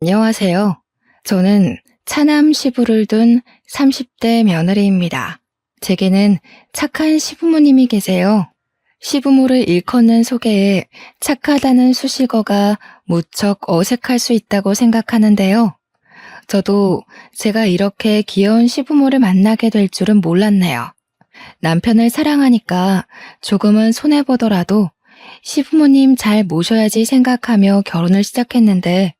안녕하세요. 저는 차남 시부를 둔 30대 며느리입니다. 제게는 착한 시부모님이 계세요. 시부모를 일컫는 소개에 착하다는 수식어가 무척 어색할 수 있다고 생각하는데요. 저도 제가 이렇게 귀여운 시부모를 만나게 될 줄은 몰랐네요. 남편을 사랑하니까 조금은 손해보더라도 시부모님 잘 모셔야지 생각하며 결혼을 시작했는데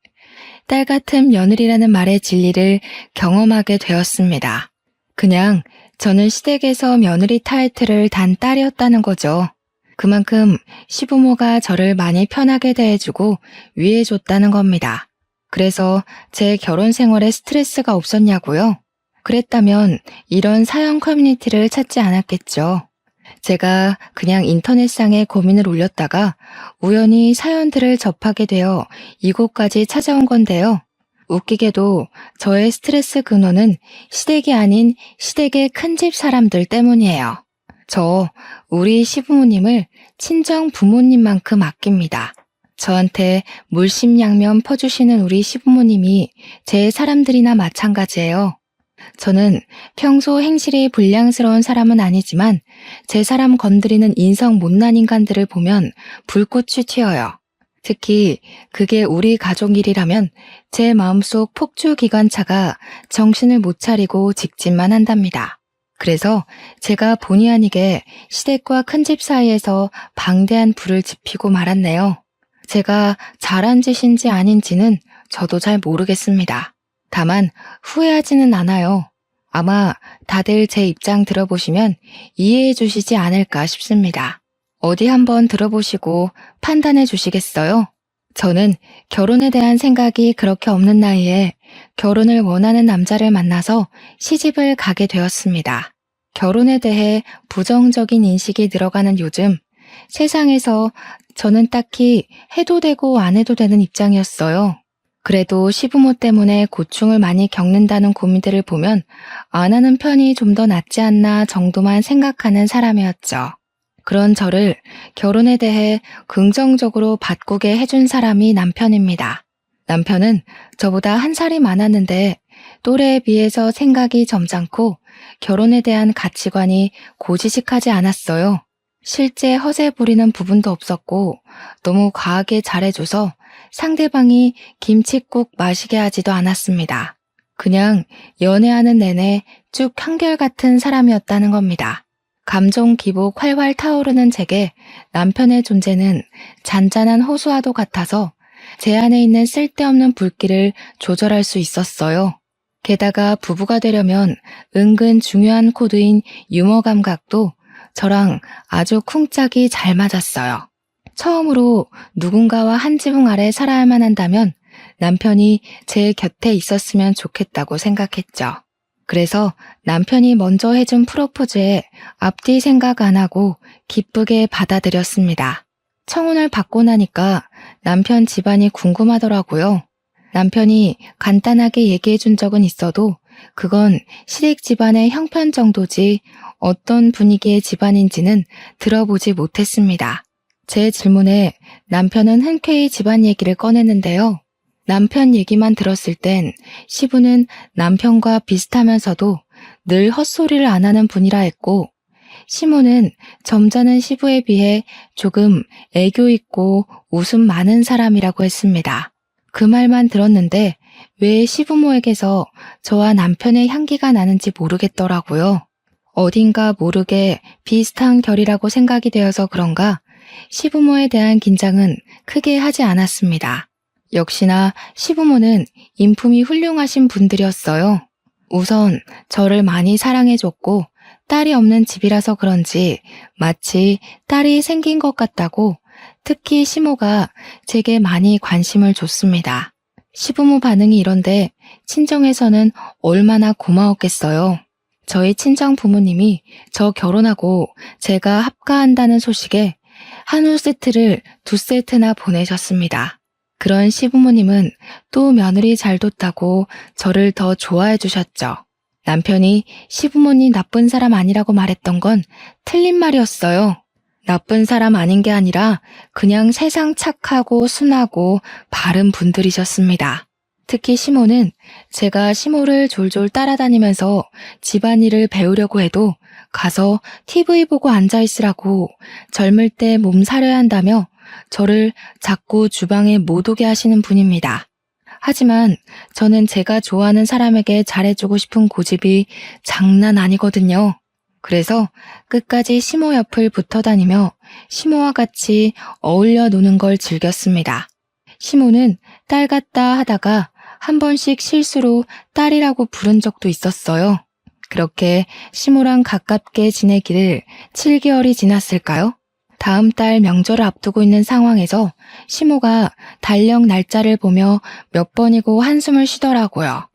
딸 같은 며느리라는 말의 진리를 경험하게 되었습니다. 그냥 저는 시댁에서 며느리 타이틀을 단 딸이었다는 거죠. 그만큼 시부모가 저를 많이 편하게 대해주고 위해줬다는 겁니다. 그래서 제 결혼 생활에 스트레스가 없었냐고요? 그랬다면 이런 사연 커뮤니티를 찾지 않았겠죠. 제가 그냥 인터넷상에 고민을 올렸다가 우연히 사연들을 접하게 되어 이곳까지 찾아온 건데요. 웃기게도 저의 스트레스 근원은 시댁이 아닌 시댁의 큰집 사람들 때문이에요. 저 우리 시부모님을 친정 부모님만큼 아낍니다. 저한테 물심양면 퍼주시는 우리 시부모님이 제 사람들이나 마찬가지예요. 저는 평소 행실이 불량스러운 사람은 아니지만 제 사람 건드리는 인성 못난 인간들을 보면 불꽃이 튀어요. 특히 그게 우리 가족 일이라면 제 마음속 폭주기관차가 정신을 못 차리고 직진만 한답니다. 그래서 제가 본의 아니게 시댁과 큰집 사이에서 방대한 불을 지피고 말았네요. 제가 잘한 짓인지 아닌지는 저도 잘 모르겠습니다. 다만 후회하지는 않아요. 아마 다들 제 입장 들어보시면 이해해 주시지 않을까 싶습니다. 어디 한번 들어보시고 판단해 주시겠어요? 저는 결혼에 대한 생각이 그렇게 없는 나이에 결혼을 원하는 남자를 만나서 시집을 가게 되었습니다. 결혼에 대해 부정적인 인식이 늘어가는 요즘 세상에서 저는 딱히 해도 되고 안 해도 되는 입장이었어요. 그래도 시부모 때문에 고충을 많이 겪는다는 고민들을 보면 안 하는 편이 좀 더 낫지 않나 정도만 생각하는 사람이었죠. 그런 저를 결혼에 대해 긍정적으로 바꾸게 해준 사람이 남편입니다. 남편은 저보다 한 살이 많았는데 또래에 비해서 생각이 점잖고 결혼에 대한 가치관이 고지식하지 않았어요. 실제 허세 부리는 부분도 없었고 너무 과하게 잘해줘서 상대방이 김칫국 마시게 하지도 않았습니다. 그냥 연애하는 내내 쭉 한결같은 사람이었다는 겁니다. 감정 기복 활활 타오르는 제게 남편의 존재는 잔잔한 호수와도 같아서 제 안에 있는 쓸데없는 불길을 조절할 수 있었어요. 게다가 부부가 되려면 은근 중요한 코드인 유머 감각도 저랑 아주 쿵짝이 잘 맞았어요. 처음으로 누군가와 한 지붕 아래 살아야만 한다면 남편이 제 곁에 있었으면 좋겠다고 생각했죠. 그래서 남편이 먼저 해준 프로포즈에 앞뒤 생각 안 하고 기쁘게 받아들였습니다. 청혼을 받고 나니까 남편 집안이 궁금하더라고요. 남편이 간단하게 얘기해 준 적은 있어도 그건 시댁 집안의 형편 정도지 어떤 분위기의 집안인지는 들어보지 못했습니다. 제 질문에 남편은 흔쾌히 집안 얘기를 꺼냈는데요. 남편 얘기만 들었을 땐 시부는 남편과 비슷하면서도 늘 헛소리를 안 하는 분이라 했고, 시모는 점잖은 시부에 비해 조금 애교 있고 웃음 많은 사람이라고 했습니다. 그 말만 들었는데 왜 시부모에게서 저와 남편의 향기가 나는지 모르겠더라고요. 어딘가 모르게 비슷한 결이라고 생각이 되어서 그런가 시부모에 대한 긴장은 크게 하지 않았습니다. 역시나 시부모는 인품이 훌륭하신 분들이었어요. 우선 저를 많이 사랑해줬고 딸이 없는 집이라서 그런지 마치 딸이 생긴 것 같다고 특히 시모가 제게 많이 관심을 줬습니다. 시부모 반응이 이런데 친정에서는 얼마나 고마웠겠어요. 저희 친정 부모님이 저 결혼하고 제가 합가한다는 소식에 한우 세트를 2세트나 보내셨습니다. 그런 시부모님은 또 며느리 잘 뒀다고 저를 더 좋아해 주셨죠. 남편이 시부모님 나쁜 사람 아니라고 말했던 건 틀린 말이었어요. 나쁜 사람 아닌 게 아니라 그냥 세상 착하고 순하고 바른 분들이셨습니다. 특히 시모는 제가 시모를 졸졸 따라다니면서 집안일을 배우려고 해도 가서 TV 보고 앉아있으라고 젊을 때 몸 사려야 한다며 저를 자꾸 주방에 못 오게 하시는 분입니다. 하지만 저는 제가 좋아하는 사람에게 잘해주고 싶은 고집이 장난 아니거든요. 그래서 끝까지 시모 옆을 붙어 다니며 시모와 같이 어울려 노는 걸 즐겼습니다. 시모는 딸 같다 하다가 한 번씩 실수로 딸이라고 부른 적도 있었어요. 그렇게 시모랑 가깝게 지내기를 7개월이 지났을까요? 다음 달 명절을 앞두고 있는 상황에서 시모가 달력 날짜를 보며 몇 번이고 한숨을 쉬더라고요.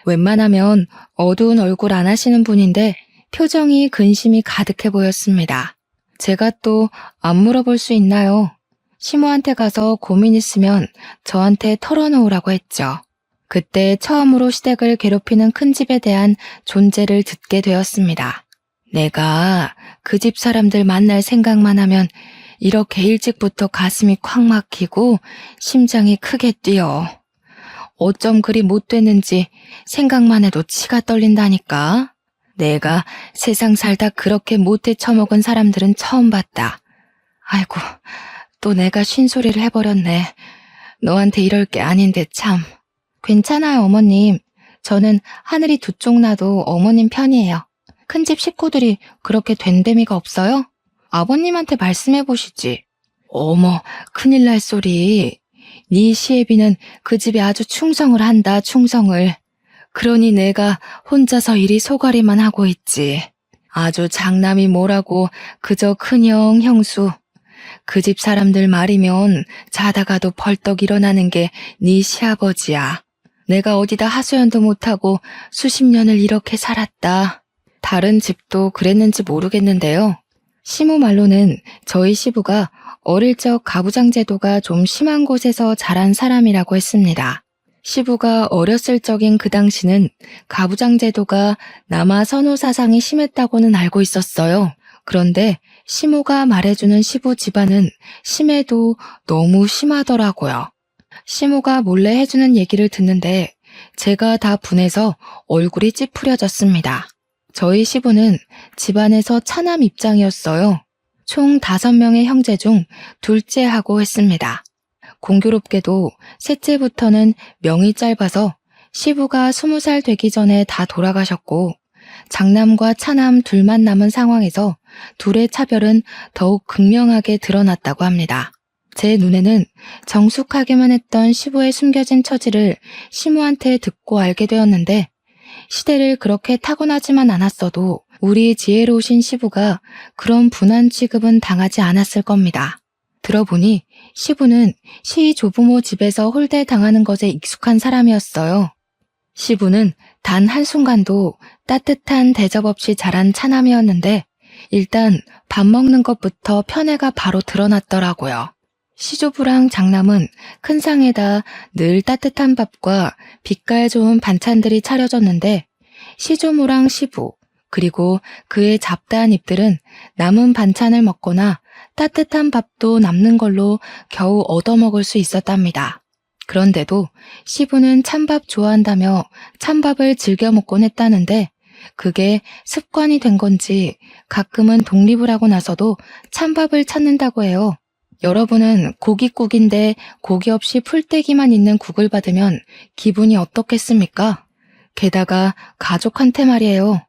웬만하면 어두운 얼굴 안 하시는 분인데 표정이 근심이 가득해 보였습니다. 제가 또 안 물어볼 수 있나요? 시모한테 가서 고민 있으면 저한테 털어놓으라고 했죠. 그때 처음으로 시댁을 괴롭히는 큰 집에 대한 존재를 듣게 되었습니다. 내가 그 집 사람들 만날 생각만 하면 이렇게 일찍부터 가슴이 콱 막히고 심장이 크게 뛰어. 어쩜 그리 못 됐는지 생각만 해도 치가 떨린다니까. 내가 세상 살다 그렇게 못해 처먹은 사람들은 처음 봤다. 아이고, 또 내가 쉰소리를 해버렸네. 너한테 이럴 게 아닌데 참. 괜찮아요, 어머님. 저는 하늘이 두 쪽 나도 어머님 편이에요. 큰집 식구들이 그렇게 된데미가 없어요? 아버님한테 말씀해 보시지. 어머, 큰일 날 소리. 네 시애비는 그 집에 아주 충성을 한다, 충성을. 그러니 내가 혼자서 이리 소가리만 하고 있지. 아주 장남이 뭐라고 그저 큰형, 형수. 그 집 사람들 말이면 자다가도 벌떡 일어나는 게 네 시아버지야. 내가 어디다 하소연도 못하고 수십 년을 이렇게 살았다. 다른 집도 그랬는지 모르겠는데요. 시모 말로는 저희 시부가 어릴 적 가부장 제도가 좀 심한 곳에서 자란 사람이라고 했습니다. 시부가 어렸을 적인 그 당시는 가부장 제도가 남아 선호 사상이 심했다고는 알고 있었어요. 그런데 시모가 말해주는 시부 집안은 심해도 너무 심하더라고요. 시모가 몰래 해주는 얘기를 듣는데 제가 다 분해서 얼굴이 찌푸려졌습니다. 저희 시부는 집안에서 차남 입장이었어요. 총 5명의 형제 중 둘째하고 했습니다. 공교롭게도 셋째부터는 명이 짧아서 시부가 20살 되기 전에 다 돌아가셨고 장남과 차남 둘만 남은 상황에서 둘의 차별은 더욱 극명하게 드러났다고 합니다. 제 눈에는 정숙하게만 했던 시부의 숨겨진 처지를 시모한테 듣고 알게 되었는데 시대를 그렇게 타고나지만 않았어도 우리 지혜로우신 시부가 그런 분한 취급은 당하지 않았을 겁니다. 들어보니 시부는 시 조부모 집에서 홀대당하는 것에 익숙한 사람이었어요. 시부는 단 한순간도 따뜻한 대접 없이 자란 차남이었는데 일단 밥 먹는 것부터 편애가 바로 드러났더라고요. 시조부랑 장남은 큰 상에다 늘 따뜻한 밥과 빛깔 좋은 반찬들이 차려졌는데 시조모랑 시부 그리고 그의 잡다한 입들은 남은 반찬을 먹거나 따뜻한 밥도 남는 걸로 겨우 얻어먹을 수 있었답니다. 그런데도 시부는 찬밥 좋아한다며 찬밥을 즐겨 먹곤 했다는데 그게 습관이 된 건지 가끔은 독립을 하고 나서도 찬밥을 찾는다고 해요. 여러분은 고깃국인데 고기 없이 풀떼기만 있는 국을 받으면 기분이 어떻겠습니까? 게다가 가족한테 말이에요.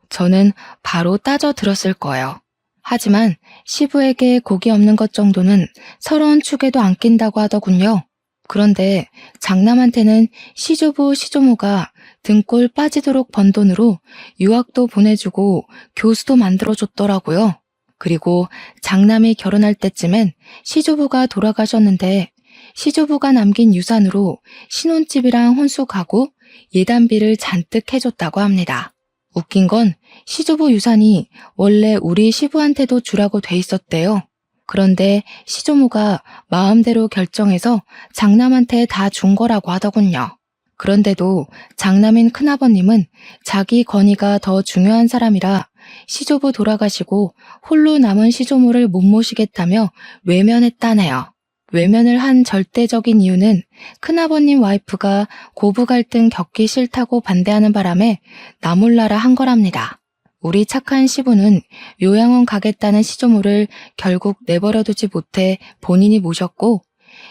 저는 바로 따져 들었을 거예요. 하지만 시부에게 고기 없는 것 정도는 서러운 축에도 안 낀다고 하더군요. 그런데 장남한테는 시조부 시조모가 등골 빠지도록 번 돈으로 유학도 보내주고 교수도 만들어줬더라고요. 그리고 장남이 결혼할 때쯤엔 시조부가 돌아가셨는데 시조부가 남긴 유산으로 신혼집이랑 혼수 가구, 예단비를 잔뜩 해줬다고 합니다. 웃긴 건 시조부 유산이 원래 우리 시부한테도 주라고 돼 있었대요. 그런데 시조모가 마음대로 결정해서 장남한테 다 준 거라고 하더군요. 그런데도 장남인 큰아버님은 자기 권위가 더 중요한 사람이라 시조부 돌아가시고 홀로 남은 시조모를 못 모시겠다며 외면했다네요. 외면을 한 절대적인 이유는 큰아버님 와이프가 고부 갈등 겪기 싫다고 반대하는 바람에 나 몰라라 한 거랍니다. 우리 착한 시부는 요양원 가겠다는 시조모를 결국 내버려두지 못해 본인이 모셨고,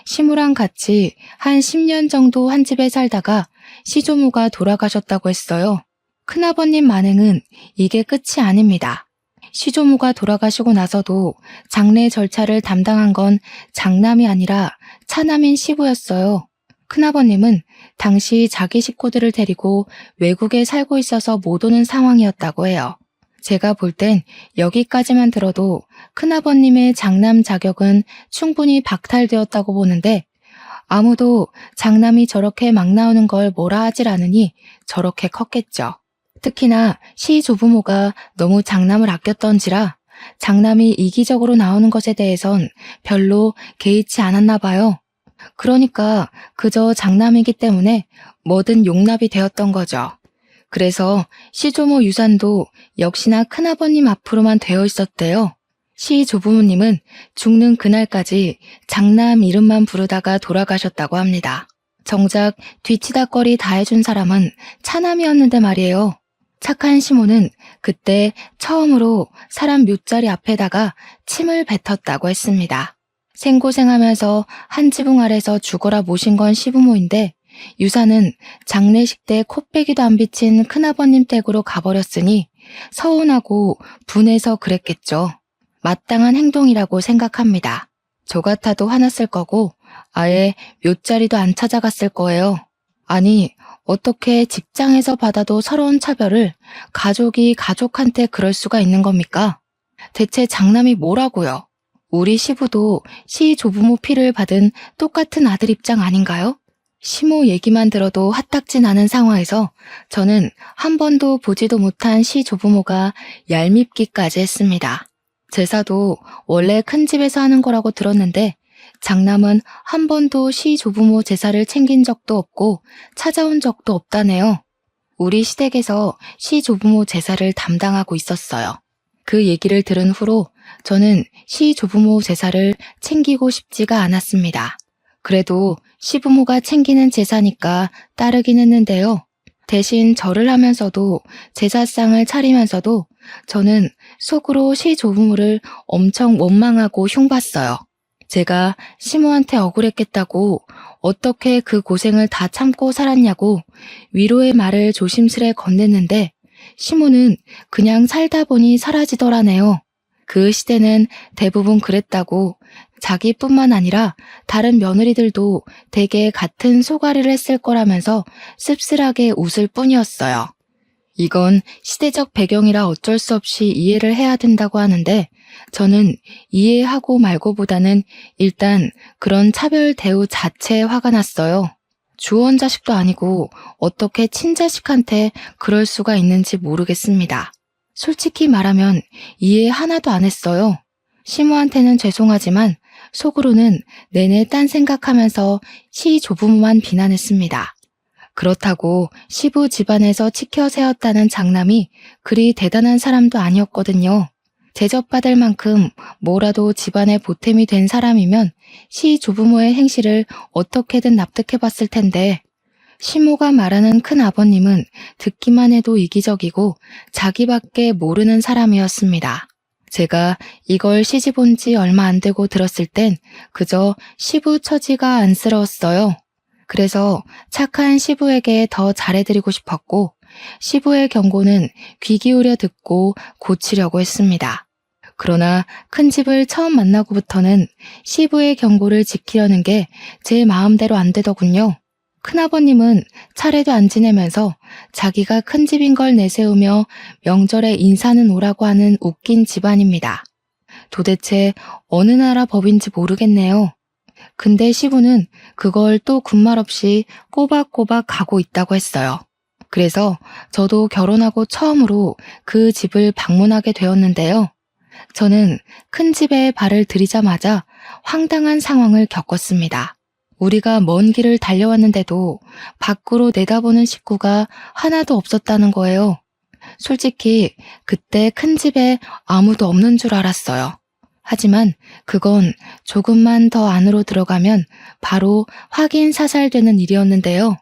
시무랑 같이 한 10년 정도 한 집에 살다가 시조모가 돌아가셨다고 했어요. 큰아버님 만행은 이게 끝이 아닙니다. 시조모가 돌아가시고 나서도 장례 절차를 담당한 건 장남이 아니라 차남인 시부였어요. 큰아버님은 당시 자기 식구들을 데리고 외국에 살고 있어서 못 오는 상황이었다고 해요. 제가 볼 땐 여기까지만 들어도 큰아버님의 장남 자격은 충분히 박탈되었다고 보는데, 아무도 장남이 저렇게 막 나오는 걸 뭐라 하질 않으니 저렇게 컸겠죠. 특히나 시조부모가 너무 장남을 아꼈던지라 장남이 이기적으로 나오는 것에 대해선 별로 개의치 않았나 봐요. 그러니까 그저 장남이기 때문에 뭐든 용납이 되었던 거죠. 그래서 시조모 유산도 역시나 큰아버님 앞으로만 되어 있었대요. 시조부모님은 죽는 그날까지 장남 이름만 부르다가 돌아가셨다고 합니다. 정작 뒤치다꺼리 다 해준 사람은 차남이었는데 말이에요. 착한 시모는 그때 처음으로 사람 묘자리 앞에다가 침을 뱉었다고 했습니다. 생고생하면서 한 지붕 아래서 죽어라 모신 건 시부모인데, 유산은 장례식 때 코빼기도 안 비친 큰아버님 댁으로 가버렸으니 서운하고 분해서 그랬겠죠. 마땅한 행동이라고 생각합니다. 저 같아도 화났을 거고 아예 묘자리도 안 찾아갔을 거예요. 아니, 어떻게 직장에서 받아도 서러운 차별을 가족이 가족한테 그럴 수가 있는 겁니까? 대체 장남이 뭐라고요? 우리 시부도 시조부모 피를 받은 똑같은 아들 입장 아닌가요? 시모 얘기만 들어도 화딱지 나는 상황에서 저는 한 번도 보지도 못한 시조부모가 얄밉기까지 했습니다. 제사도 원래 큰 집에서 하는 거라고 들었는데 장남은 한 번도 시조부모 제사를 챙긴 적도 없고 찾아온 적도 없다네요. 우리 시댁에서 시조부모 제사를 담당하고 있었어요. 그 얘기를 들은 후로 저는 시조부모 제사를 챙기고 싶지가 않았습니다. 그래도 시부모가 챙기는 제사니까 따르긴 했는데요. 대신 절을 하면서도 제사상을 차리면서도 저는 속으로 시조부모를 엄청 원망하고 흉봤어요. 제가 시모한테 억울했겠다고 어떻게 그 고생을 다 참고 살았냐고 위로의 말을 조심스레 건넸는데 시모는 그냥 살다 보니 사라지더라네요. 그 시대는 대부분 그랬다고 자기뿐만 아니라 다른 며느리들도 대개 같은 소가리를 했을 거라면서 씁쓸하게 웃을 뿐이었어요. 이건 시대적 배경이라 어쩔 수 없이 이해를 해야 된다고 하는데 저는 이해하고 말고보다는 일단 그런 차별 대우 자체에 화가 났어요. 주원자식도 아니고 어떻게 친자식한테 그럴 수가 있는지 모르겠습니다. 솔직히 말하면 이해 하나도 안 했어요. 시모한테는 죄송하지만 속으로는 내내 딴 생각하면서 시조부모만 비난했습니다. 그렇다고 시부 집안에서 치켜 세웠다는 장남이 그리 대단한 사람도 아니었거든요. 대접받을 만큼 뭐라도 집안의 보탬이 된 사람이면 시조부모의 행실을 어떻게든 납득해봤을 텐데 시모가 말하는 큰아버님은 듣기만 해도 이기적이고 자기밖에 모르는 사람이었습니다. 제가 이걸 시집 온 지 얼마 안 되고 들었을 땐 그저 시부 처지가 안쓰러웠어요. 그래서 착한 시부에게 더 잘해드리고 싶었고 시부의 경고는 귀 기울여 듣고 고치려고 했습니다. 그러나 큰 집을 처음 만나고부터는 시부의 경고를 지키려는 게 제 마음대로 안 되더군요. 큰아버님은 차례도 안 지내면서 자기가 큰 집인 걸 내세우며 명절에 인사는 오라고 하는 웃긴 집안입니다. 도대체 어느 나라 법인지 모르겠네요. 근데 시부는 그걸 또 군말 없이 꼬박꼬박 가고 있다고 했어요. 그래서 저도 결혼하고 처음으로 그 집을 방문하게 되었는데요. 저는 큰 집에 발을 들이자마자 황당한 상황을 겪었습니다. 우리가 먼 길을 달려왔는데도 밖으로 내다보는 식구가 하나도 없었다는 거예요. 솔직히 그때 큰 집에 아무도 없는 줄 알았어요. 하지만 그건 조금만 더 안으로 들어가면 바로 확인 사살되는 일이었는데요.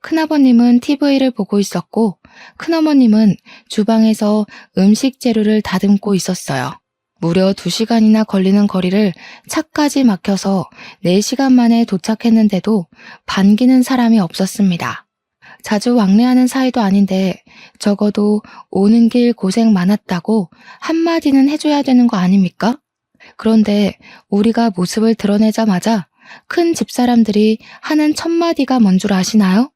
큰아버님은 TV를 보고 있었고 큰어머님은 주방에서 음식 재료를 다듬고 있었어요. 무려 2시간이나 걸리는 거리를 차까지 막혀서 4시간 만에 도착했는데도 반기는 사람이 없었습니다. 자주 왕래하는 사이도 아닌데 적어도 오는 길 고생 많았다고 한마디는 해줘야 되는 거 아닙니까? 그런데 우리가 모습을 드러내자마자 큰 집사람들이 하는 첫마디가 뭔 줄 아시나요?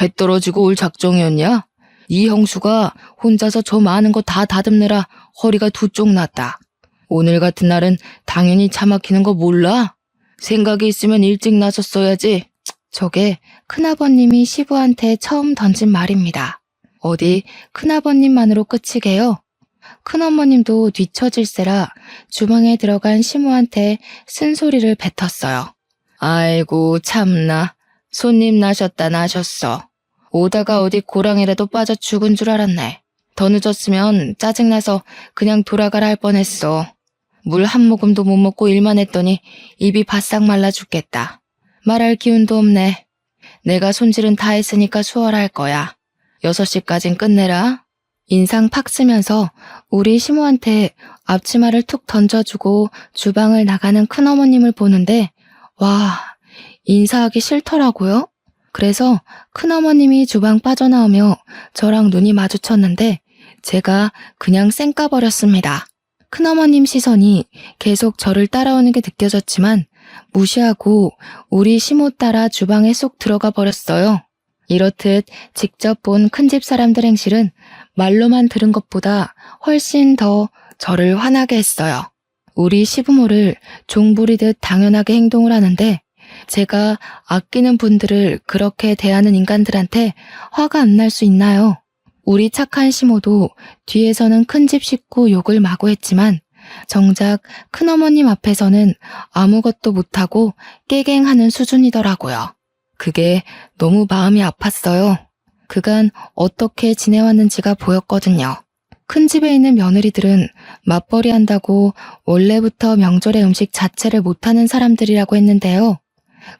해 떨어지고 올 작정이었냐? 이 형수가 혼자서 저 많은 거 다 다듬느라 허리가 두 쪽 났다. 오늘 같은 날은 당연히 차 막히는 거 몰라? 생각이 있으면 일찍 나섰어야지. 저게 큰아버님이 시부한테 처음 던진 말입니다. 어디 큰아버님만으로 끝이게요? 큰어머님도 뒤처질세라 주방에 들어간 시모한테 쓴소리를 뱉었어요. 아이고 참나. 손님 나셨다 나셨어. 오다가 어디 고랑이라도 빠져 죽은 줄 알았네. 더 늦었으면 짜증나서 그냥 돌아가라 할 뻔했어. 물 한 모금도 못 먹고 일만 했더니 입이 바싹 말라 죽겠다. 말할 기운도 없네. 내가 손질은 다 했으니까 수월할 거야. 6시까진 끝내라. 인상 팍 쓰면서 우리 시모한테 앞치마를 툭 던져주고 주방을 나가는 큰어머님을 보는데 와, 인사하기 싫더라고요. 그래서 큰어머님이 주방 빠져나오며 저랑 눈이 마주쳤는데 제가 그냥 쌩까버렸습니다. 큰어머님 시선이 계속 저를 따라오는 게 느껴졌지만 무시하고 우리 시모 따라 주방에 쏙 들어가 버렸어요. 이렇듯 직접 본 큰집 사람들 행실은 말로만 들은 것보다 훨씬 더 저를 화나게 했어요. 우리 시부모를 종부리듯 당연하게 행동을 하는데 제가 아끼는 분들을 그렇게 대하는 인간들한테 화가 안 날 수 있나요? 우리 착한 시모도 뒤에서는 큰집 식구 욕을 마구 했지만 정작 큰어머님 앞에서는 아무것도 못하고 깨갱하는 수준이더라고요. 그게 너무 마음이 아팠어요. 그간 어떻게 지내왔는지가 보였거든요. 큰 집에 있는 며느리들은 맞벌이 한다고 원래부터 명절의 음식 자체를 못하는 사람들이라고 했는데요.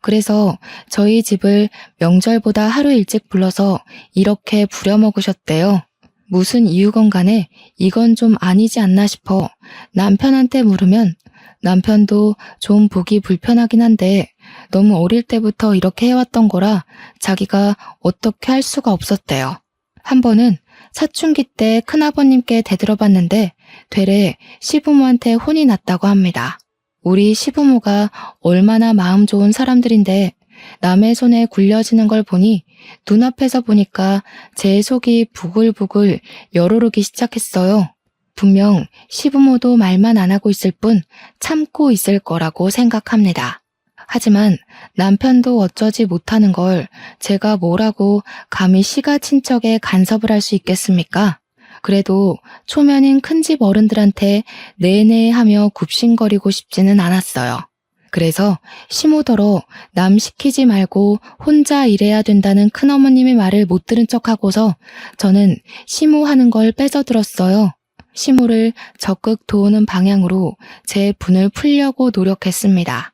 그래서 저희 집을 명절보다 하루 일찍 불러서 이렇게 부려먹으셨대요. 무슨 이유건 간에 이건 좀 아니지 않나 싶어 남편한테 물으면 남편도 좀 보기 불편하긴 한데 너무 어릴 때부터 이렇게 해왔던 거라 자기가 어떻게 할 수가 없었대요. 한 번은 사춘기 때 큰아버님께 대들어봤는데 되레 시부모한테 혼이 났다고 합니다. 우리 시부모가 얼마나 마음 좋은 사람들인데 남의 손에 굴려지는 걸 보니 눈앞에서 보니까 제 속이 부글부글 열오르기 시작했어요. 분명 시부모도 말만 안 하고 있을 뿐 참고 있을 거라고 생각합니다. 하지만 남편도 어쩌지 못하는 걸 제가 뭐라고 감히 시가 친척에 간섭을 할 수 있겠습니까? 그래도 초면인 큰집 어른들한테 네네 하며 굽신거리고 싶지는 않았어요. 그래서 시모더러 남 시키지 말고 혼자 일해야 된다는 큰어머님의 말을 못 들은 척하고서 저는 시모 하는 걸 빼져들었어요. 시모를 적극 도우는 방향으로 제 분을 풀려고 노력했습니다.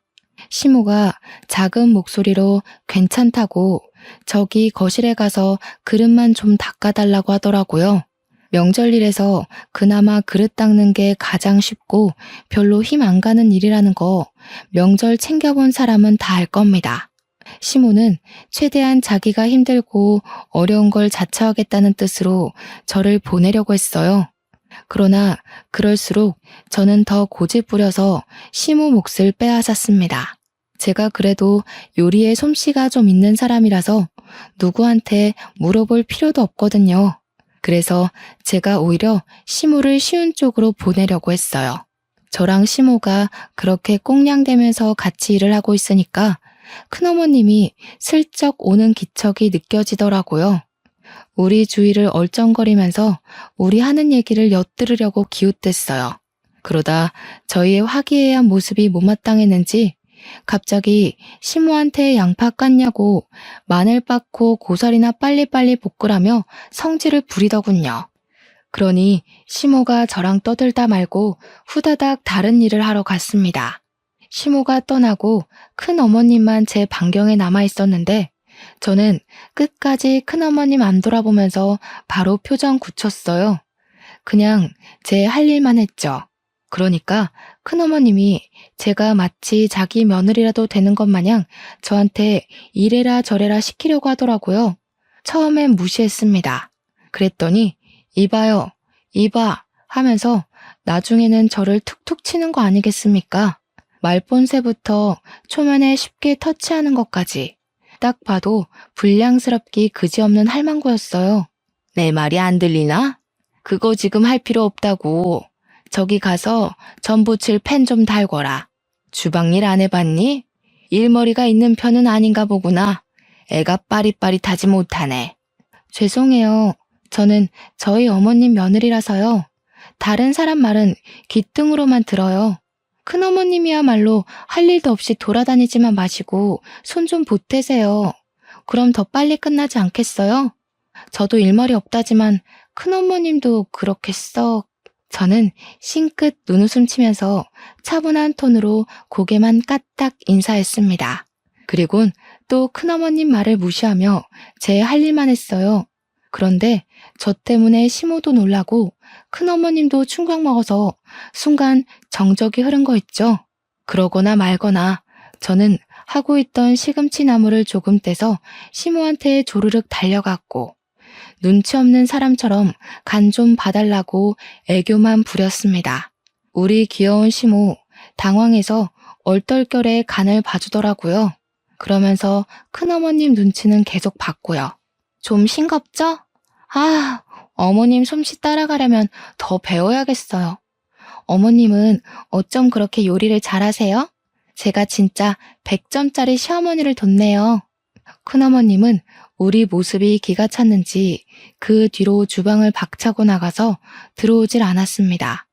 시모가 작은 목소리로 괜찮다고 저기 거실에 가서 그릇만 좀 닦아달라고 하더라고요. 명절일에서 그나마 그릇 닦는 게 가장 쉽고 별로 힘 안 가는 일이라는 거 명절 챙겨본 사람은 다 알 겁니다. 시모는 최대한 자기가 힘들고 어려운 걸 자처하겠다는 뜻으로 저를 보내려고 했어요. 그러나 그럴수록 저는 더 고집 부려서 시모 몫을 빼앗았습니다. 제가 그래도 요리에 솜씨가 좀 있는 사람이라서 누구한테 물어볼 필요도 없거든요. 그래서 제가 오히려 시모를 쉬운 쪽으로 보내려고 했어요. 저랑 시모가 그렇게 꽁냥대면서 같이 일을 하고 있으니까 큰어머님이 슬쩍 오는 기척이 느껴지더라고요. 우리 주위를 얼쩡거리면서 우리 하는 얘기를 엿들으려고 기웃댔어요. 그러다 저희의 화기애애한 모습이 못마땅했는지 갑자기 시모한테 양파 깠냐고 마늘 빻고 고사리나 빨리빨리 볶으라며 성질을 부리더군요. 그러니 시모가 저랑 떠들다 말고 후다닥 다른 일을 하러 갔습니다. 시모가 떠나고 큰 어머님만 제 반경에 남아 있었는데 저는 끝까지 큰 어머님 안 돌아보면서 바로 표정 굳혔어요. 그냥 제 할 일만 했죠. 그러니까 큰어머님이 제가 마치 자기 며느리라도 되는 것 마냥 저한테 이래라 저래라 시키려고 하더라고요. 처음엔 무시했습니다. 그랬더니 이봐요, 이봐 하면서 나중에는 저를 툭툭 치는 거 아니겠습니까? 말본새부터 초면에 쉽게 터치하는 것까지 딱 봐도 불량스럽기 그지없는 할망구였어요. 내 말이 안 들리나? 그거 지금 할 필요 없다고. 저기 가서 전 부칠 펜 좀 달거라. 주방일 안 해봤니? 일머리가 있는 편은 아닌가 보구나. 애가 빠릿빠릿하지 못하네. 죄송해요. 저는 저희 어머님 며느리라서요. 다른 사람 말은 귓등으로만 들어요. 큰어머님이야말로 할 일도 없이 돌아다니지만 마시고 손 좀 보태세요. 그럼 더 빨리 끝나지 않겠어요? 저도 일머리 없다지만 큰어머님도 그렇게 썩... 저는 싱긋 눈웃음 치면서 차분한 톤으로 고개만 까딱 인사했습니다. 그리곤 또 큰어머님 말을 무시하며 제 할 일만 했어요. 그런데 저 때문에 시모도 놀라고 큰어머님도 충격 먹어서 순간 정적이 흐른 거 있죠. 그러거나 말거나 저는 하고 있던 시금치 나무를 조금 떼서 시모한테 조르륵 달려갔고 눈치 없는 사람처럼 간 좀 봐달라고 애교만 부렸습니다. 우리 귀여운 시모 당황해서 얼떨결에 간을 봐주더라고요. 그러면서 큰어머님 눈치는 계속 봤고요. 좀 싱겁죠? 아, 어머님 솜씨 따라가려면 더 배워야겠어요. 어머님은 어쩜 그렇게 요리를 잘하세요? 제가 진짜 100점짜리 시어머니를 뒀네요. 큰어머님은 우리 모습이 기가 찼는지 그 뒤로 주방을 박차고 나가서 들어오질 않았습니다.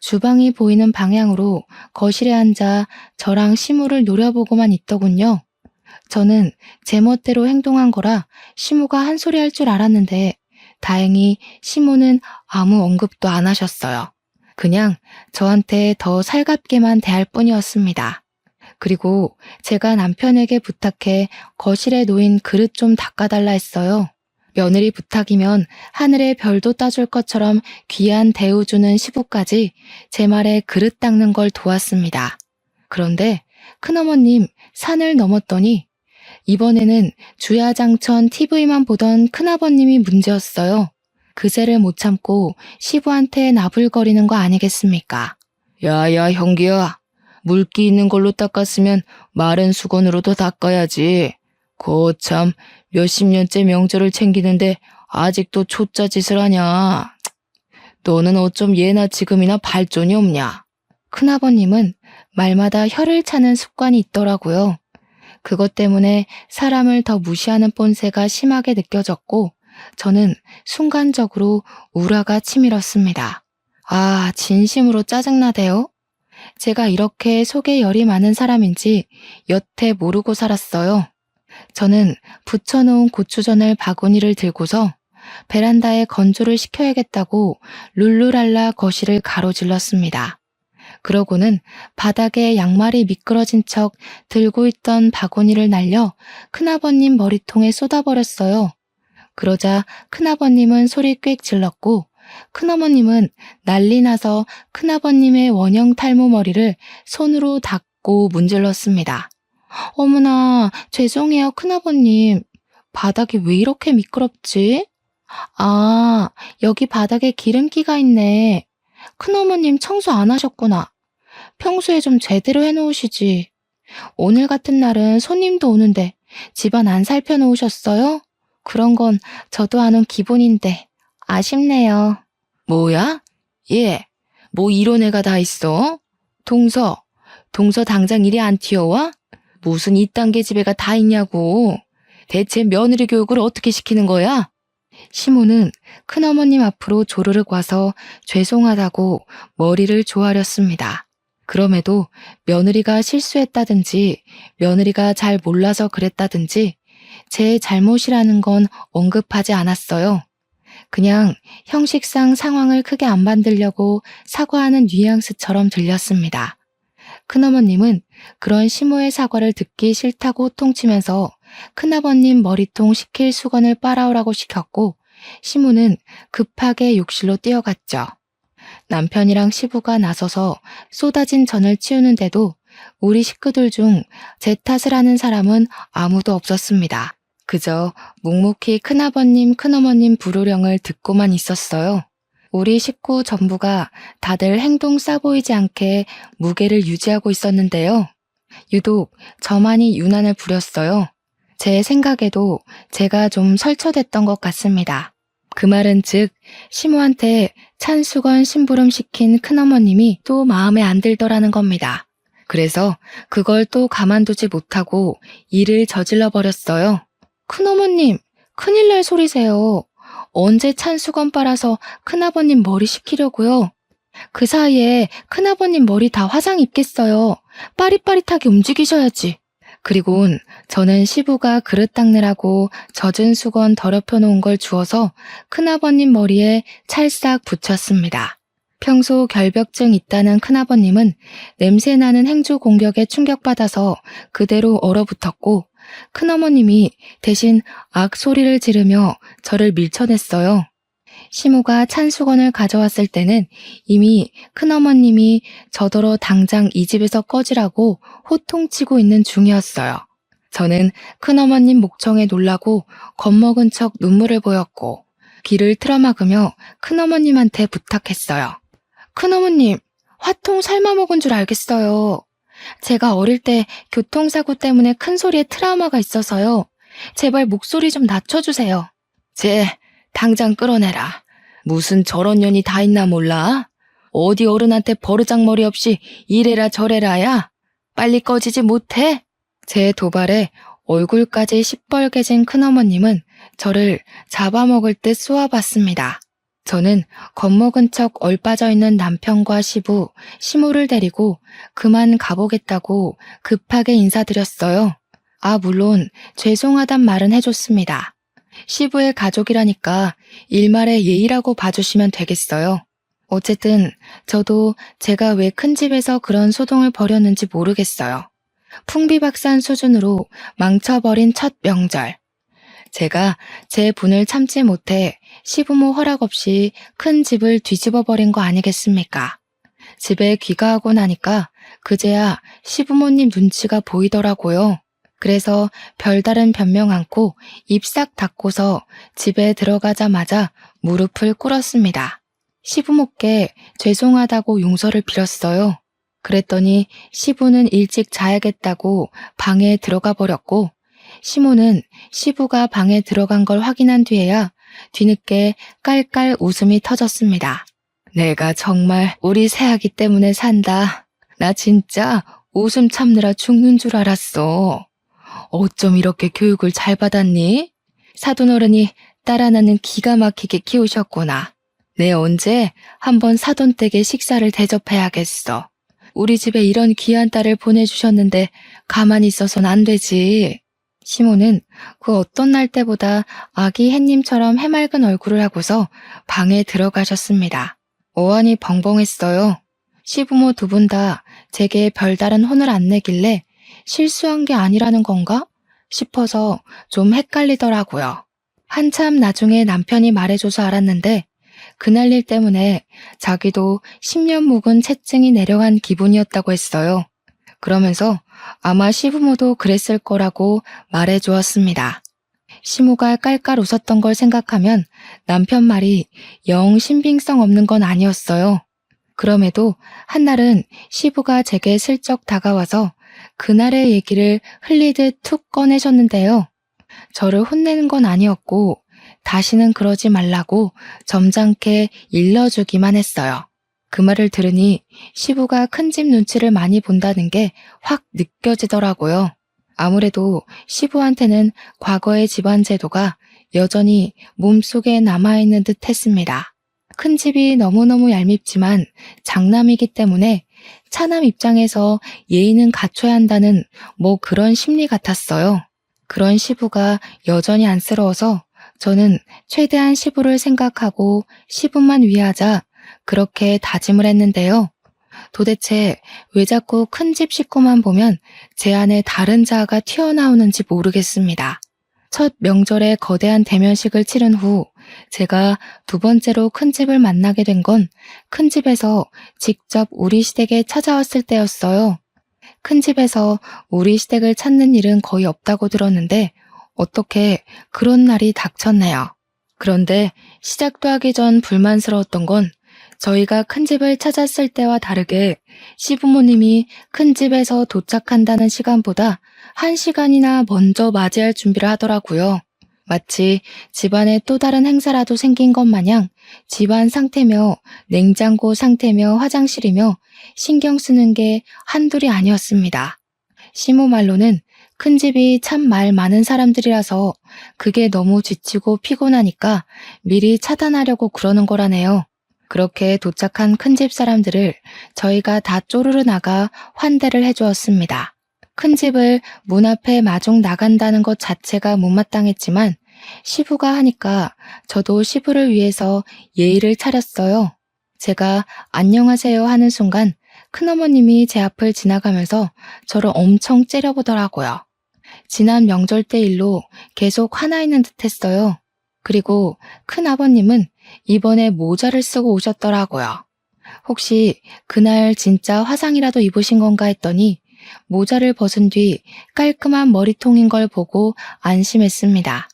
주방이 보이는 방향으로 거실에 앉아 저랑 시무를 노려보고만 있더군요. 저는 제멋대로 행동한 거라 시무가 한 소리 할 줄 알았는데 다행히 시무는 아무 언급도 안 하셨어요. 그냥 저한테 더 살갑게만 대할 뿐이었습니다. 그리고 제가 남편에게 부탁해 거실에 놓인 그릇 좀 닦아달라 했어요. 며느리 부탁이면 하늘의 별도 따줄 것처럼 귀한 대우 주는 시부까지 제 말에 그릇 닦는 걸 도왔습니다. 그런데 큰어머님 산을 넘었더니 이번에는 주야장천 TV만 보던 큰아버님이 문제였어요. 그새를 못 참고 시부한테 나불거리는 거 아니겠습니까? 야야 형기야. 물기 있는 걸로 닦았으면 마른 수건으로도 닦아야지. 거참 몇십 년째 명절을 챙기는데 아직도 초짜 짓을 하냐. 너는 어쩜 예나 지금이나 발전이 없냐. 큰아버님은 말마다 혀를 차는 습관이 있더라고요. 그것 때문에 사람을 더 무시하는 본새가 심하게 느껴졌고 저는 순간적으로 우라가 치밀었습니다. 아, 진심으로 짜증나대요. 제가 이렇게 속에 열이 많은 사람인지 여태 모르고 살았어요. 저는 부쳐놓은 고추전을 바구니를 들고서 베란다에 건조를 시켜야겠다고 룰루랄라 거실을 가로질렀습니다. 그러고는 바닥에 양말이 미끄러진 척 들고 있던 바구니를 날려 큰아버님 머리통에 쏟아버렸어요. 그러자 큰아버님은 소리 꽥 질렀고 큰어머님은 난리 나서 큰아버님의 원형 탈모 머리를 손으로 닦고 문질렀습니다. 어머나, 죄송해요, 큰아버님. 바닥이 왜 이렇게 미끄럽지? 아, 여기 바닥에 기름기가 있네. 큰어머님 청소 안 하셨구나. 평소에 좀 제대로 해놓으시지. 오늘 같은 날은 손님도 오는데 집안 안 살펴놓으셨어요? 그런 건 저도 아는 기본인데 아쉽네요. 뭐야? 예, 뭐 이런 애가 다 있어? 동서 당장 이리 안 튀어와? 무슨 이딴 계집애가 다 있냐고. 대체 며느리 교육을 어떻게 시키는 거야? 시모는 큰어머님 앞으로 조르륵 와서 죄송하다고 머리를 조아렸습니다. 그럼에도 며느리가 실수했다든지 며느리가 잘 몰라서 그랬다든지 제 잘못이라는 건 언급하지 않았어요. 그냥 형식상 상황을 크게 안 만들려고 사과하는 뉘앙스처럼 들렸습니다. 큰어머님은 그런 시모의 사과를 듣기 싫다고 호통치면서 큰아버님 머리통 식힐 수건을 빨아오라고 시켰고 시모는 급하게 욕실로 뛰어갔죠. 남편이랑 시부가 나서서 쏟아진 전을 치우는데도 우리 식구들 중 제 탓을 하는 사람은 아무도 없었습니다. 그저 묵묵히 큰아버님, 큰어머님 부르령을 듣고만 있었어요. 우리 식구 전부가 다들 행동 싸 보이지 않게 무게를 유지하고 있었는데요. 유독 저만이 유난을 부렸어요. 제 생각에도 제가 좀 설쳐댔던 것 같습니다. 그 말은 즉 시모한테 찬수건 심부름 시킨 큰어머님이 또 마음에 안 들더라는 겁니다. 그래서 그걸 또 가만두지 못하고 일을 저질러 버렸어요. 큰어머님, 큰일 날 소리세요. 언제 찬수건 빨아서 큰아버님 머리 식히려고요? 그 사이에 큰아버님 머리 다 화상 입겠어요. 빠릿빠릿하게 움직이셔야지. 그리곤 저는 시부가 그릇 닦느라고 젖은 수건 더럽혀 놓은 걸 주워서 큰아버님 머리에 찰싹 붙였습니다. 평소 결벽증 있다는 큰아버님은 냄새나는 행주 공격에 충격받아서 그대로 얼어붙었고 큰어머님이 대신 악 소리를 지르며 저를 밀쳐냈어요. 시모가 찬 수건을 가져왔을 때는 이미 큰어머님이 저더러 당장 이 집에서 꺼지라고 호통치고 있는 중이었어요. 저는 큰어머님 목청에 놀라고 겁먹은 척 눈물을 보였고 귀를 틀어막으며 큰어머님한테 부탁했어요. 큰어머님, 화통 삶아먹은 줄 알겠어요. 제가 어릴 때 교통사고 때문에 큰 소리에 트라우마가 있어서요. 제발 목소리 좀 낮춰주세요. 당장 끌어내라. 무슨 저런 년이 다 있나 몰라? 어디 어른한테 버르장머리 없이 이래라 저래라야? 빨리 꺼지지 못해? 제 도발에 얼굴까지 시뻘개진 큰어머님은 저를 잡아먹을 듯 쏘아봤습니다. 저는 겁먹은 척 얼빠져 있는 남편과 시부, 시모를 데리고 그만 가보겠다고 급하게 인사드렸어요. 물론 죄송하단 말은 해줬습니다. 시부의 가족이라니까 일말의 예의라고 봐주시면 되겠어요. 어쨌든 저도 제가 왜 큰 집에서 그런 소동을 벌였는지 모르겠어요. 풍비박산 수준으로 망쳐버린 첫 명절. 제가 제 분을 참지 못해 시부모 허락 없이 큰 집을 뒤집어 버린 거 아니겠습니까? 집에 귀가하고 나니까 그제야 시부모님 눈치가 보이더라고요. 그래서 별다른 변명 않고 입 싹 닫고서 집에 들어가자마자 무릎을 꿇었습니다. 시부모께 죄송하다고 용서를 빌었어요. 그랬더니 시부는 일찍 자야겠다고 방에 들어가 버렸고 시모는 시부가 방에 들어간 걸 확인한 뒤에야 뒤늦게 깔깔 웃음이 터졌습니다. 내가 정말 우리 새아기 때문에 산다. 나 진짜 웃음 참느라 죽는 줄 알았어. 어쩜 이렇게 교육을 잘 받았니? 사돈어른이 딸 하나는 기가 막히게 키우셨구나. 내 언제 한번 사돈댁에 식사를 대접해야겠어. 우리 집에 이런 귀한 딸을 보내주셨는데 가만히 있어선 안 되지. 시모는 그 어떤 날 때보다 아기 햇님처럼 해맑은 얼굴을 하고서 방에 들어가셨습니다. 어안이 벙벙했어요. 시부모 두 분 다 제게 별다른 혼을 안 내길래 실수한 게 아니라는 건가 싶어서 좀 헷갈리더라고요. 한참 나중에 남편이 말해줘서 알았는데 그날 일 때문에 자기도 10년 묵은 채증이 내려간 기분이었다고 했어요. 그러면서 아마 시부모도 그랬을 거라고 말해주었습니다. 시모가 깔깔 웃었던 걸 생각하면 남편 말이 영 신빙성 없는 건 아니었어요. 그럼에도 한날은 시부가 제게 슬쩍 다가와서 그날의 얘기를 흘리듯 툭 꺼내셨는데요. 저를 혼내는 건 아니었고 다시는 그러지 말라고 점잖게 일러주기만 했어요. 그 말을 들으니 시부가 큰 집 눈치를 많이 본다는 게 확 느껴지더라고요. 아무래도 시부한테는 과거의 집안 제도가 여전히 몸속에 남아있는 듯 했습니다. 큰 집이 너무너무 얄밉지만 장남이기 때문에 차남 입장에서 예의는 갖춰야 한다는 뭐 그런 심리 같았어요. 그런 시부가 여전히 안쓰러워서 저는 최대한 시부를 생각하고 시부만 위하자 그렇게 다짐을 했는데요. 도대체 왜 자꾸 큰 집 식구만 보면 제 안에 다른 자아가 튀어나오는지 모르겠습니다. 첫 명절에 거대한 대면식을 치른 후 제가 두 번째로 큰 집을 만나게 된 건 큰 집에서 직접 우리 시댁에 찾아왔을 때였어요. 큰 집에서 우리 시댁을 찾는 일은 거의 없다고 들었는데 어떻게 그런 날이 닥쳤네요. 그런데 시작도 하기 전 불만스러웠던 건 저희가 큰 집을 찾았을 때와 다르게 시부모님이 큰 집에서 도착한다는 시간보다 1시간이나 먼저 맞이할 준비를 하더라고요. 마치 집안에 또 다른 행사라도 생긴 것 마냥 집안 상태며 냉장고 상태며 화장실이며 신경 쓰는 게 한둘이 아니었습니다. 시모 말로는 큰 집이 참 말 많은 사람들이라서 그게 너무 지치고 피곤하니까 미리 차단하려고 그러는 거라네요. 그렇게 도착한 큰 집 사람들을 저희가 다 쪼르르 나가 환대를 해주었습니다. 큰 집을 문 앞에 마중 나간다는 것 자체가 못마땅했지만 시부가 하니까 저도 시부를 위해서 예의를 차렸어요. 제가 안녕하세요 하는 순간 큰어머님이 제 앞을 지나가면서 저를 엄청 째려보더라고요. 지난 명절 때 일로 계속 화나 있는 듯 했어요. 그리고 큰아버님은 이번에 모자를 쓰고 오셨더라고요. 혹시 그날 진짜 화상이라도 입으신 건가 했더니 모자를 벗은 뒤 깔끔한 머리통인 걸 보고 안심했습니다.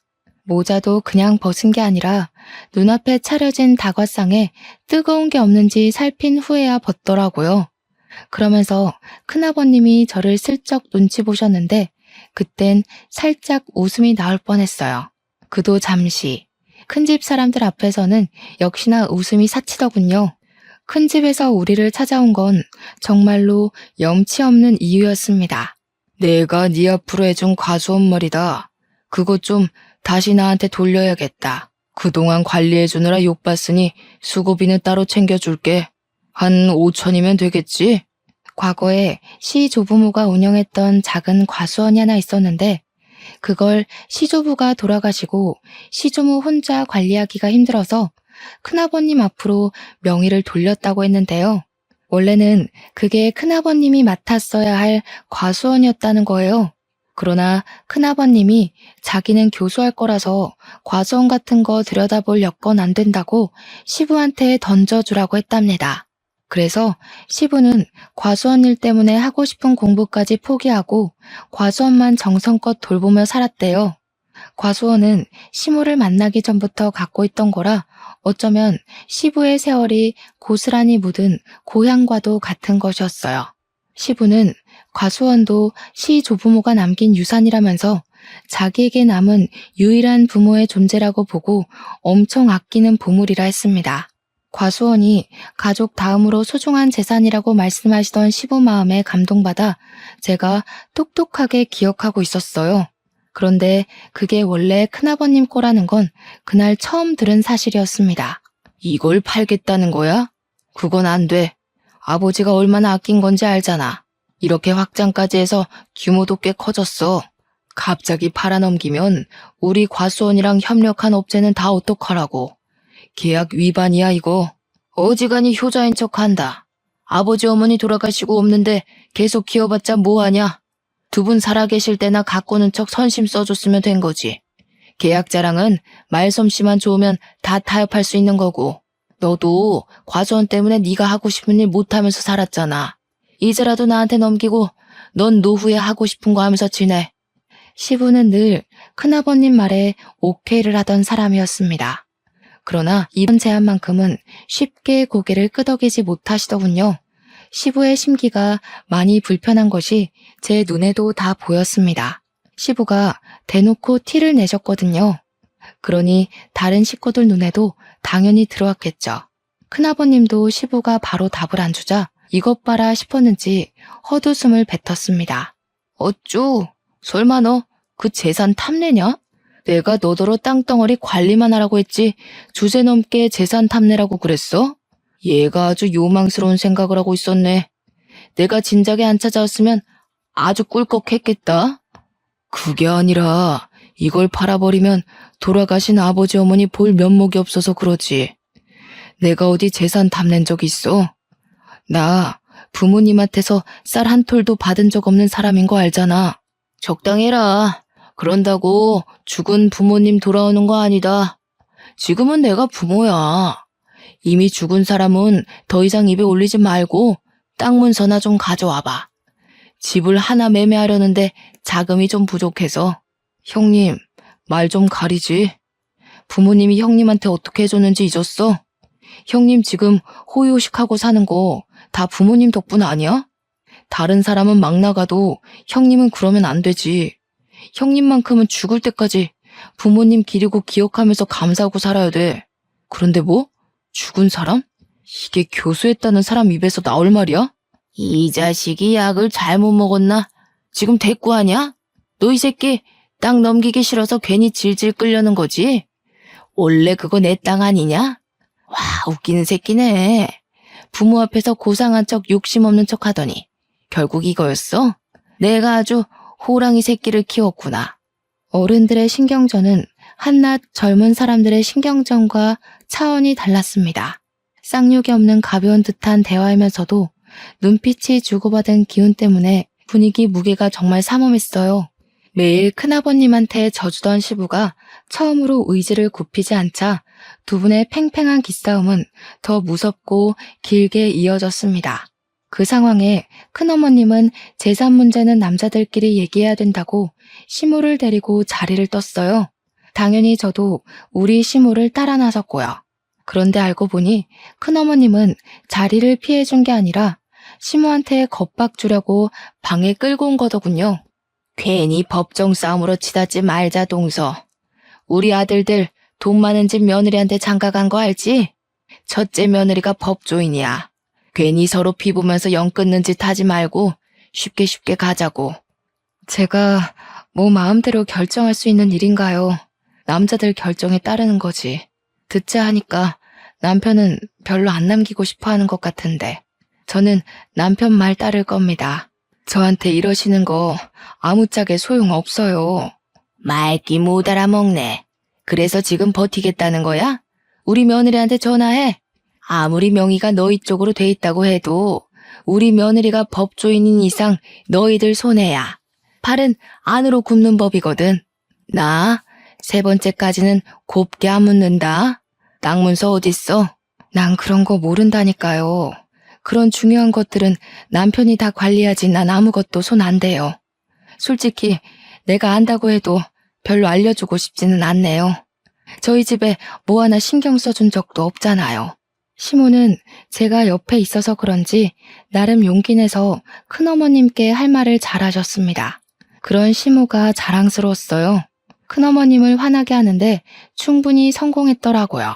모자도 그냥 벗은 게 아니라 눈앞에 차려진 다과상에 뜨거운 게 없는지 살핀 후에야 벗더라고요. 그러면서 큰아버님이 저를 슬쩍 눈치 보셨는데 그땐 살짝 웃음이 나올 뻔했어요. 그도 잠시. 큰 집 사람들 앞에서는 역시나 웃음이 사치더군요. 큰 집에서 우리를 찾아온 건 정말로 염치 없는 이유였습니다. 내가 네 앞으로 해준 과수원 머리다. 그거 좀 다시 나한테 돌려야겠다. 그동안 관리해주느라 욕봤으니 수고비는 따로 챙겨줄게. 한 5천이면 되겠지? 과거에 시조부모가 운영했던 작은 과수원이 하나 있었는데 그걸 시조부가 돌아가시고 시조모 혼자 관리하기가 힘들어서 큰아버님 앞으로 명의를 돌렸다고 했는데요. 원래는 그게 큰아버님이 맡았어야 할 과수원이었다는 거예요. 그러나 큰아버님이 자기는 교수할 거라서 과수원 같은 거 들여다볼 여건 안 된다고 시부한테 던져주라고 했답니다. 그래서 시부는 과수원 일 때문에 하고 싶은 공부까지 포기하고 과수원만 정성껏 돌보며 살았대요. 과수원은 시모를 만나기 전부터 갖고 있던 거라 어쩌면 시부의 세월이 고스란히 묻은 고향과도 같은 것이었어요. 시부는 과수원도 시조부모가 남긴 유산이라면서 자기에게 남은 유일한 부모의 존재라고 보고 엄청 아끼는 보물이라 했습니다. 과수원이 가족 다음으로 소중한 재산이라고 말씀하시던 시부 마음에 감동받아 제가 똑똑하게 기억하고 있었어요. 그런데 그게 원래 큰아버님 거라는 건 그날 처음 들은 사실이었습니다. 이걸 팔겠다는 거야? 그건 안 돼. 아버지가 얼마나 아낀 건지 알잖아. 이렇게 확장까지 해서 규모도 꽤 커졌어. 갑자기 팔아넘기면 우리 과수원이랑 협력한 업체는 다 어떡하라고. 계약 위반이야 이거. 어지간히 효자인 척한다. 아버지 어머니 돌아가시고 없는데 계속 키워봤자 뭐하냐. 두 분 살아계실 때나 가꾸는 척 선심 써줬으면 된 거지. 계약 자랑은 말솜씨만 좋으면 다 타협할 수 있는 거고. 너도 과수원 때문에 네가 하고 싶은 일 못하면서 살았잖아. 이제라도 나한테 넘기고 넌 노후에 하고 싶은 거 하면서 지내. 시부는 늘 큰아버님 말에 오케이를 하던 사람이었습니다. 그러나 이번 제안만큼은 쉽게 고개를 끄덕이지 못하시더군요. 시부의 심기가 많이 불편한 것이 제 눈에도 다 보였습니다. 시부가 대놓고 티를 내셨거든요. 그러니 다른 식구들 눈에도 당연히 들어왔겠죠. 큰아버님도 시부가 바로 답을 안 주자 이것 봐라 싶었는지 헛웃음을 뱉었습니다. 어쭈? 설마 너 그 재산 탐내냐? 내가 너더러 땅덩어리 관리만 하라고 했지 주제넘게 재산 탐내라고 그랬어? 얘가 아주 요망스러운 생각을 하고 있었네. 내가 진작에 안 찾아왔으면 아주 꿀꺽했겠다. 그게 아니라 이걸 팔아버리면 돌아가신 아버지 어머니 볼 면목이 없어서 그러지. 내가 어디 재산 탐낸 적 있어? 나 부모님한테서 쌀 한 톨도 받은 적 없는 사람인 거 알잖아. 적당히 해라. 그런다고 죽은 부모님 돌아오는 거 아니다. 지금은 내가 부모야. 이미 죽은 사람은 더 이상 입에 올리지 말고 땅 문서나 좀 가져와봐. 집을 하나 매매하려는데 자금이 좀 부족해서. 형님, 말 좀 가리지. 부모님이 형님한테 어떻게 해줬는지 잊었어? 형님 지금 호의호식하고 사는 거 다 부모님 덕분 아니야? 다른 사람은 막 나가도 형님은 그러면 안 되지. 형님만큼은 죽을 때까지 부모님 기리고 기억하면서 감사하고 살아야 돼. 그런데 뭐? 죽은 사람? 이게 교수했다는 사람 입에서 나올 말이야? 이 자식이 약을 잘못 먹었나? 지금 대꾸하냐? 너 이 새끼 땅 넘기기 싫어서 괜히 질질 끌려는 거지? 원래 그거 내 땅 아니냐? 와, 웃기는 새끼네. 부모 앞에서 고상한 척 욕심 없는 척 하더니 결국 이거였어? 내가 아주 호랑이 새끼를 키웠구나. 어른들의 신경전은 한낱 젊은 사람들의 신경전과 차원이 달랐습니다. 쌍욕이 없는 가벼운 듯한 대화이면서도 눈빛이 주고받은 기운 때문에 분위기 무게가 정말 삼엄했어요. 매일 큰아버님한테 져주던 시부가 처음으로 의지를 굽히지 않자 두 분의 팽팽한 기싸움은 더 무섭고 길게 이어졌습니다. 그 상황에 큰어머님은 재산 문제는 남자들끼리 얘기해야 된다고 시모를 데리고 자리를 떴어요. 당연히 저도 우리 시모를 따라 나섰고요. 그런데 알고 보니 큰어머님은 자리를 피해준 게 아니라 시모한테 겁박 주려고 방에 끌고 온 거더군요. 괜히 법정 싸움으로 치닫지 말자 동서. 우리 아들들 돈 많은 집 며느리한테 장가간 거 알지? 첫째 며느리가 법조인이야. 괜히 서로 피보면서 영 끊는 짓 하지 말고 쉽게 쉽게 가자고. 제가 뭐 마음대로 결정할 수 있는 일인가요? 남자들 결정에 따르는 거지. 듣자 하니까 남편은 별로 안 남기고 싶어 하는 것 같은데 저는 남편 말 따를 겁니다. 저한테 이러시는 거 아무짝에 소용없어요. 말기 못 알아먹네. 그래서 지금 버티겠다는 거야? 우리 며느리한테 전화해. 아무리 명의가 너희 쪽으로 돼 있다고 해도 우리 며느리가 법조인인 이상 너희들 손해야. 팔은 안으로 굽는 법이거든. 나 세 번째까지는 곱게 안 묻는다. 땅 문서 어딨어? 난 그런 거 모른다니까요. 그런 중요한 것들은 남편이 다 관리하지 난 아무것도 손 안 대요. 솔직히 내가 안다고 해도 별로 알려주고 싶지는 않네요. 저희 집에 뭐 하나 신경 써준 적도 없잖아요. 시모는 제가 옆에 있어서 그런지 나름 용기 내서 큰어머님께 할 말을 잘하셨습니다. 그런 시모가 자랑스러웠어요. 큰어머님을 화나게 하는데 충분히 성공했더라고요.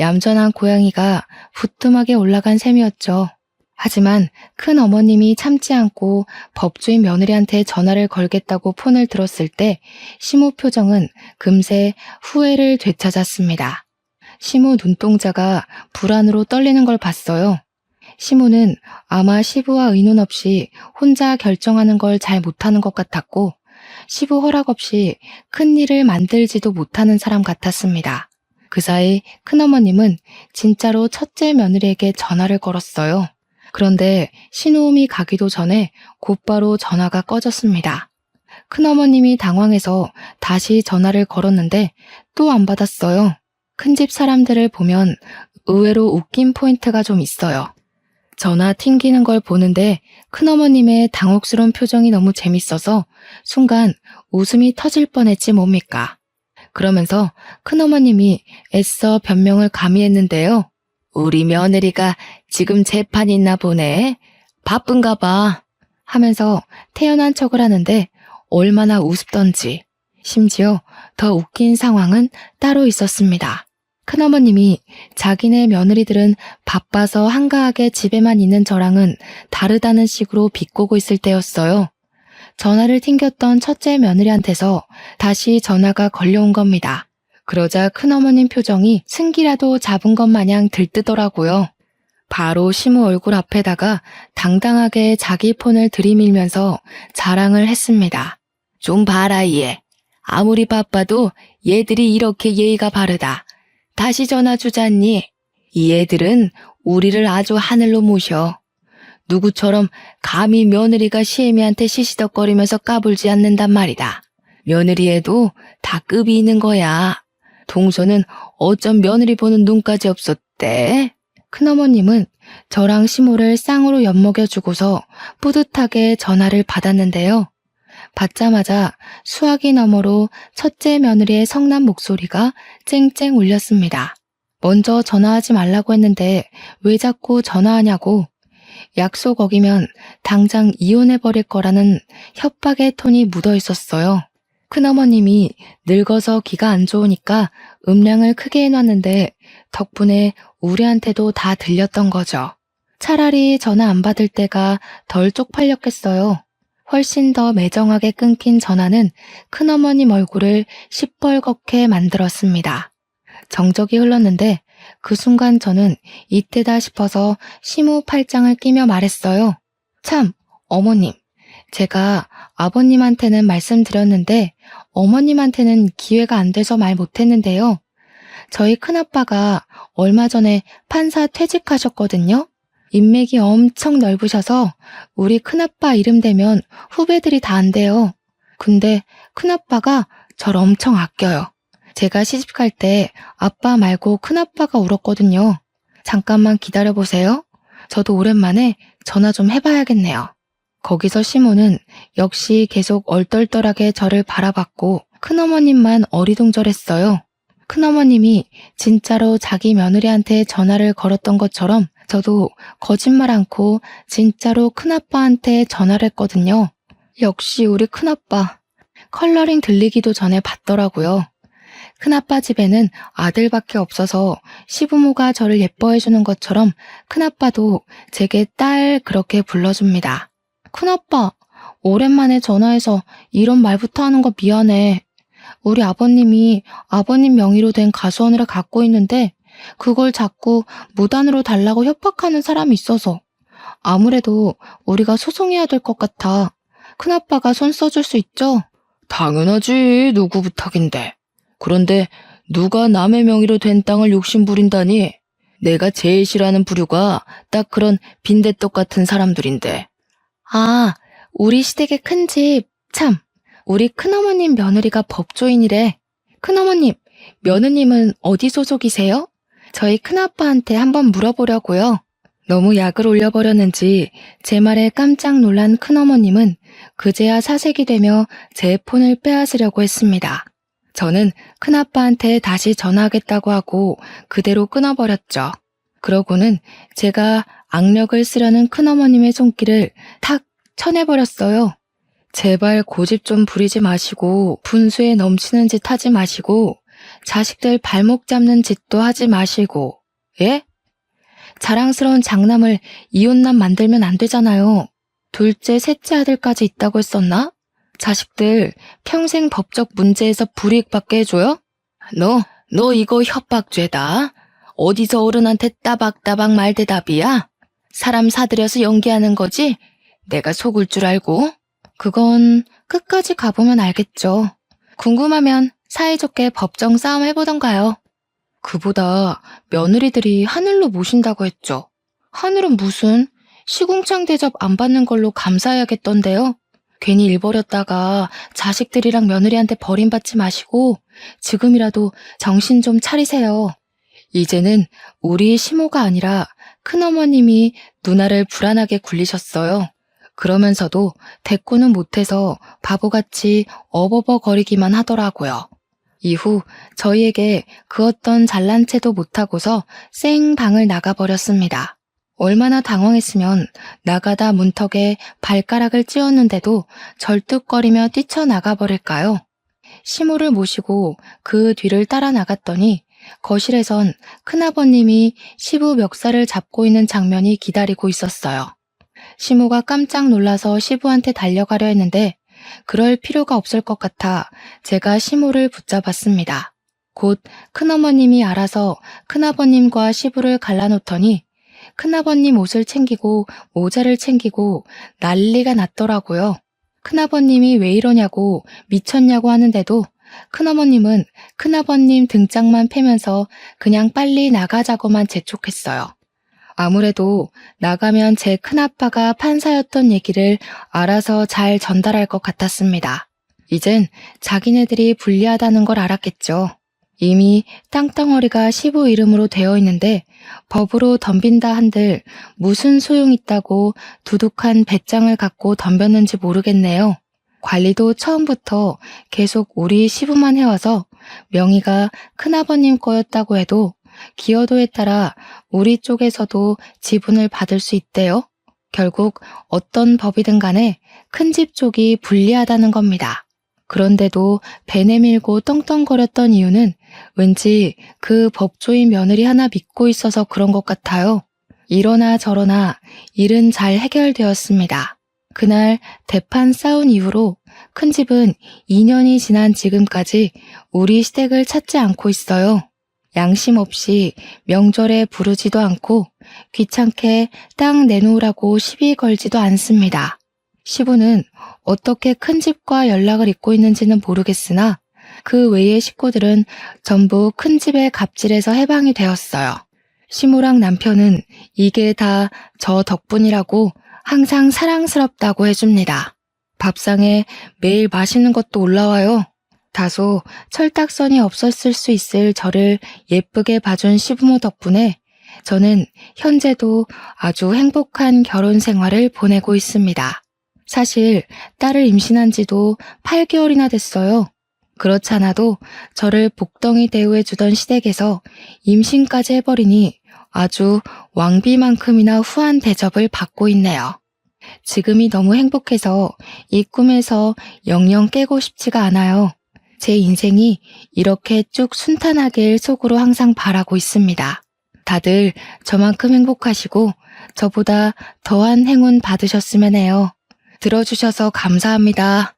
얌전한 고양이가 부뚜막에 올라간 셈이었죠. 하지만 큰어머님이 참지 않고 법조인 며느리한테 전화를 걸겠다고 폰을 들었을 때 시모 표정은 금세 후회를 되찾았습니다. 시모 눈동자가 불안으로 떨리는 걸 봤어요. 시모는 아마 시부와 의논 없이 혼자 결정하는 걸 잘 못하는 것 같았고 시부 허락 없이 큰일을 만들지도 못하는 사람 같았습니다. 그 사이 큰어머님은 진짜로 첫째 며느리에게 전화를 걸었어요. 그런데 신호음이 가기도 전에 곧바로 전화가 꺼졌습니다. 큰어머님이 당황해서 다시 전화를 걸었는데 또 안 받았어요. 큰집 사람들을 보면 의외로 웃긴 포인트가 좀 있어요. 전화 튕기는 걸 보는데 큰어머님의 당혹스러운 표정이 너무 재밌어서 순간 웃음이 터질 뻔했지 뭡니까. 그러면서 큰어머님이 애써 변명을 가미했는데요. 우리 며느리가 지금 재판 있나 보네. 바쁜가 봐. 하면서 태연한 척을 하는데 얼마나 우습던지. 심지어 더 웃긴 상황은 따로 있었습니다. 큰어머님이 자기네 며느리들은 바빠서 한가하게 집에만 있는 저랑은 다르다는 식으로 비꼬고 있을 때였어요. 전화를 튕겼던 첫째 며느리한테서 다시 전화가 걸려온 겁니다. 그러자 큰어머님 표정이 승기라도 잡은 것 마냥 들뜨더라고요. 바로 시모 얼굴 앞에다가 당당하게 자기 폰을 들이밀면서 자랑을 했습니다. 좀 봐라 얘. 아무리 바빠도 얘들이 이렇게 예의가 바르다. 다시 전화 주잖니. 이 애들은 우리를 아주 하늘로 모셔. 누구처럼 감히 며느리가 시애미한테 시시덕거리면서 까불지 않는단 말이다. 며느리에도 다 급이 있는 거야. 동서는 어쩜 며느리 보는 눈까지 없었대? 큰어머님은 저랑 시모를 쌍으로 엿먹여주고서 뿌듯하게 전화를 받았는데요. 받자마자 수화기 너머로 첫째 며느리의 성난 목소리가 쨍쨍 울렸습니다. 먼저 전화하지 말라고 했는데 왜 자꾸 전화하냐고, 약속 어기면 당장 이혼해버릴 거라는 협박의 톤이 묻어 있었어요. 큰어머님이 늙어서 귀가 안 좋으니까 음량을 크게 해놨는데 덕분에 우리한테도 다 들렸던 거죠. 차라리 전화 안 받을 때가 덜 쪽팔렸겠어요. 훨씬 더 매정하게 끊긴 전화는 큰어머님 얼굴을 시뻘겋게 만들었습니다. 정적이 흘렀는데 그 순간 저는 이때다 싶어서 시무 팔짱을 끼며 말했어요. 참, 어머님, 제가 아버님한테는 말씀드렸는데 어머님한테는 기회가 안 돼서 말 못했는데요. 저희 큰아빠가 얼마 전에 판사 퇴직하셨거든요. 인맥이 엄청 넓으셔서 우리 큰아빠 이름 대면 후배들이 다 안 돼요. 근데 큰아빠가 절 엄청 아껴요. 제가 시집갈 때 아빠 말고 큰아빠가 울었거든요. 잠깐만 기다려보세요. 저도 오랜만에 전화 좀 해봐야겠네요. 거기서 시모는 역시 계속 얼떨떨하게 저를 바라봤고 큰어머님만 어리둥절했어요. 큰어머님이 진짜로 자기 며느리한테 전화를 걸었던 것처럼 저도 거짓말 않고 진짜로 큰아빠한테 전화를 했거든요. 역시 우리 큰아빠. 컬러링 들리기도 전에 받더라고요. 큰아빠 집에는 아들밖에 없어서 시부모가 저를 예뻐해주는 것처럼 큰아빠도 제게 딸 그렇게 불러줍니다. 큰아빠, 오랜만에 전화해서 이런 말부터 하는 거 미안해. 우리 아버님이 아버님 명의로 된 가수원을 갖고 있는데 그걸 자꾸 무단으로 달라고 협박하는 사람이 있어서 아무래도 우리가 소송해야 될 것 같아. 큰아빠가 손 써줄 수 있죠? 당연하지, 누구 부탁인데. 그런데 누가 남의 명의로 된 땅을 욕심부린다니? 내가 제일 싫어하는 부류가 딱 그런 빈대떡 같은 사람들인데. 아, 우리 시댁의 큰 집, 참, 우리 큰어머님 며느리가 법조인이래. 큰어머님, 며느님은 어디 소속이세요? 저희 큰아빠한테 한번 물어보려고요. 너무 약을 올려버렸는지 제 말에 깜짝 놀란 큰어머님은 그제야 사색이 되며 제 폰을 빼앗으려고 했습니다. 저는 큰아빠한테 다시 전화하겠다고 하고 그대로 끊어버렸죠. 그러고는 제가 악력을 쓰려는 큰어머님의 손길을 탁 쳐내버렸어요. 제발 고집 좀 부리지 마시고 분수에 넘치는 짓 하지 마시고 자식들 발목 잡는 짓도 하지 마시고. 예? 자랑스러운 장남을 이혼남 만들면 안 되잖아요. 둘째, 셋째 아들까지 있다고 했었나? 자식들 평생 법적 문제에서 불이익 받게 해줘요? 너 이거 협박죄다. 어디서 어른한테 따박따박 말대답이야? 사람 사들여서 연기하는 거지? 내가 속을 줄 알고? 그건 끝까지 가보면 알겠죠. 궁금하면 사이좋게 법정 싸움 해보던가요. 그보다 며느리들이 하늘로 모신다고 했죠. 하늘은 무슨 시궁창 대접 안 받는 걸로 감사해야겠던데요. 괜히 일 버렸다가 자식들이랑 며느리한테 버림받지 마시고 지금이라도 정신 좀 차리세요. 이제는 우리 시모가 아니라 큰어머님이 누나를 불안하게 굴리셨어요. 그러면서도 대꾸는 못해서 바보같이 어버버거리기만 하더라고요. 이후 저희에게 그 어떤 잘난 체도 못하고서 쌩 방을 나가버렸습니다. 얼마나 당황했으면 나가다 문턱에 발가락을 찧었는데도 절뚝거리며 뛰쳐나가버릴까요? 시모를 모시고 그 뒤를 따라 나갔더니 거실에선 큰아버님이 시부 멱살을 잡고 있는 장면이 기다리고 있었어요. 시모가 깜짝 놀라서 시부한테 달려가려 했는데 그럴 필요가 없을 것 같아 제가 시모를 붙잡았습니다. 곧 큰어머님이 알아서 큰아버님과 시부를 갈라놓더니 큰아버님 옷을 챙기고 모자를 챙기고 난리가 났더라고요. 큰아버님이 왜 이러냐고 미쳤냐고 하는데도 큰어머님은 큰아버님 등짝만 패면서 그냥 빨리 나가자고만 재촉했어요. 아무래도 나가면 제 큰아빠가 판사였던 얘기를 알아서 잘 전달할 것 같았습니다. 이젠 자기네들이 불리하다는 걸 알았겠죠. 이미 땅덩어리가 시부 이름으로 되어 있는데 법으로 덤빈다 한들 무슨 소용 있다고 두둑한 배짱을 갖고 덤볐는지 모르겠네요. 관리도 처음부터 계속 우리 시부만 해와서 명의가 큰아버님 거였다고 해도 기여도에 따라 우리 쪽에서도 지분을 받을 수 있대요. 결국 어떤 법이든 간에 큰 집 쪽이 불리하다는 겁니다. 그런데도 배 내밀고 떵떵거렸던 이유는 왠지 그 법조인 며느리 하나 믿고 있어서 그런 것 같아요. 이러나 저러나 일은 잘 해결되었습니다. 그날 대판 싸운 이후로 큰 집은 2년이 지난 지금까지 우리 시댁을 찾지 않고 있어요. 양심 없이 명절에 부르지도 않고 귀찮게 땅 내놓으라고 시비 걸지도 않습니다. 시부는 어떻게 큰 집과 연락을 잇고 있는지는 모르겠으나 그 외의 식구들은 전부 큰 집의 갑질에서 해방이 되었어요. 시모랑 남편은 이게 다 저 덕분이라고 항상 사랑스럽다고 해줍니다. 밥상에 매일 맛있는 것도 올라와요. 다소 철딱선이 없었을 수 있을 저를 예쁘게 봐준 시부모 덕분에 저는 현재도 아주 행복한 결혼 생활을 보내고 있습니다. 사실 딸을 임신한 지도 8개월이나 됐어요. 그렇잖아도 저를 복덩이 대우해주던 시댁에서 임신까지 해버리니 아주 왕비만큼이나 후한 대접을 받고 있네요. 지금이 너무 행복해서 이 꿈에서 영영 깨고 싶지가 않아요. 제 인생이 이렇게 쭉 순탄하길 속으로 항상 바라고 있습니다. 다들 저만큼 행복하시고 저보다 더한 행운 받으셨으면 해요. 들어주셔서 감사합니다.